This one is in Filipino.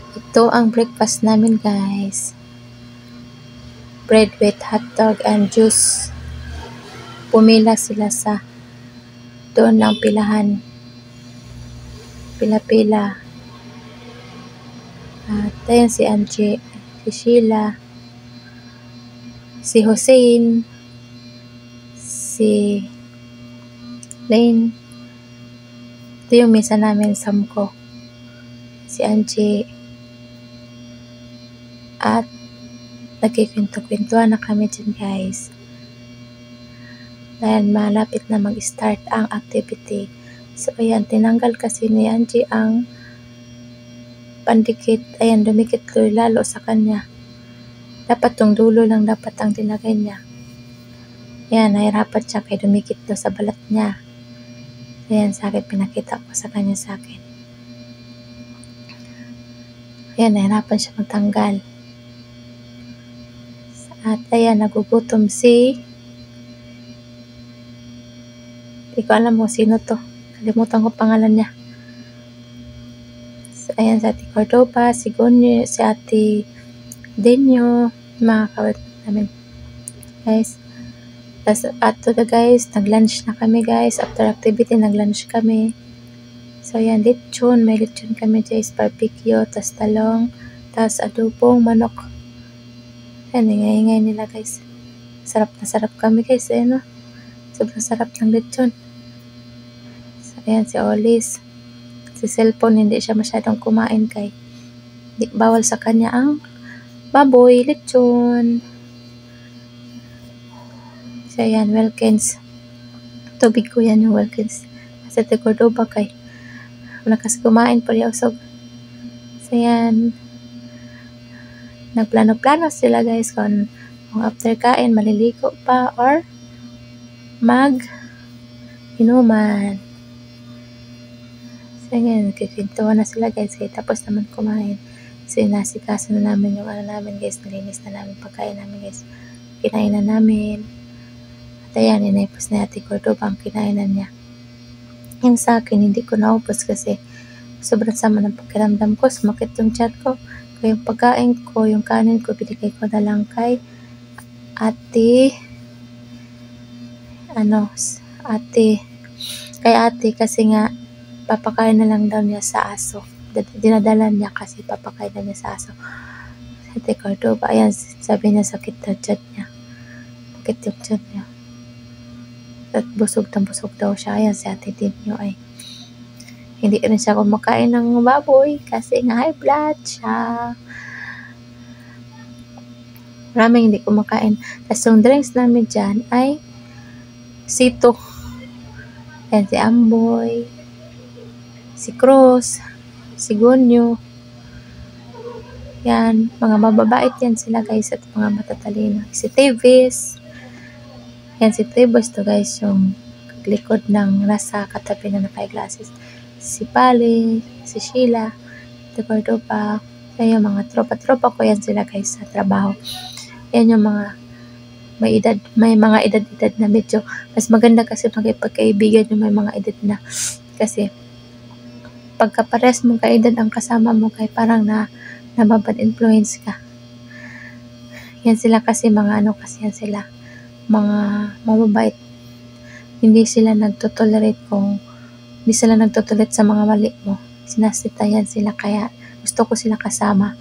Ito ang breakfast namin, guys. Bread with hotdog and juice. Pumila sila sa doon ng pilahan. Pila-pila. At ayan si Angie, si Sheila, si Hussein, si Lane. Ito yung misa namin, Samko. Si Angie. At nagkikwento-kwentuhan na kami dyan, guys. Dahil malapit na mag-start ang activity. So, ayan, tinanggal kasi ni Angie ang pandikit. Ayan, dumikit lalo sa kanya. Dapat tong dulo lang dapat ang tinagay niya. Ayan, nahirapan siya kaya dumikit daw sa balat niya. Ayan, sa akin, pinakita ko sa kanya sa akin. Ayan, nahirapan siya magtanggal. At ayan, nagugutom si... Hindi ko alam mo sino to. Kalimutan ko pangalan niya. So, ayan, si Ate Cordoba, si Gonyo, si Ate Denyo, mga kawit namin. Guys, ato na guys, nag-lunch na kami guys. After activity, nag-lunch kami. So, ayan, lechon. May lechon kami guys, barbecue, tas talong, tas adobong manok. Ayan, ingay-ingay nila guys. Sarap na sarap kami guys, eh, no? Sobrang sarap ng lechon. So, ayan, si Olis. Si cellphone, hindi siya masyadong kumain kay bawal sa kanya ang baboy, lechon. So, ayan, Wilkins. Tubig ko yan yung Wilkins. Kasi ito Cordoba kay wala kasi kumain pa rin usog. So, ayan. Nagplano-plano sila guys kung after kain, maliligo pa or mag-inuman. So, ayan, nagkikintuan na sila guys kaya tapos naman kumain. So, inasikaso na namin yung ano namin guys, nalinis na namin pagkain namin guys. Kinain na namin. At ayan, inaipos na Ate Cordoba ang kinainan niya. Yung sa akin, hindi ko naupos kasi sobrang sama ng pakiramdam ko. Sumakit yung chat ko. Kaya yung pagkain ko, yung kanin ko, binigay ko na lang kay ate kasi nga papakain na lang daw niya sa aso. Dinadala niya kasi papakain na niya sa aso. Ate Cordoba, ayan, sabi niya sakit na chat niya. Sakit yung chat niya. At busog daw siya. Ayan, si Ate Dinyo ay hindi rin siya kumakain ng baboy kasi nga high blood siya. Maraming hindi kumakain. Tapos yung drinks namin dyan ay Sito. Ayan, si Amboy, si Cruz, si Gonyo. Yan, mga mababait yan sila guys at mga matatalino. Si Tevis. Yan, si Tevis to guys, yung likod ng nasa katabi na naka-glasses. Si Pali, si Sheila, si Cordoba. Yan yung mga tropa-tropa ko yan sila guys sa trabaho. Yan yung mga may mga edad-edad na medyo mas maganda kasi magkipagkaibigan yung may mga edad na kasi pagka pares mong kaedad ang kasama mo kay parang nababad influence ka. Yan sila kasi mga kasi yan sila mga mababait. Hindi sila nagtotolerate sa mga mali mo. Sinasitayan sila kaya gusto ko sila kasama.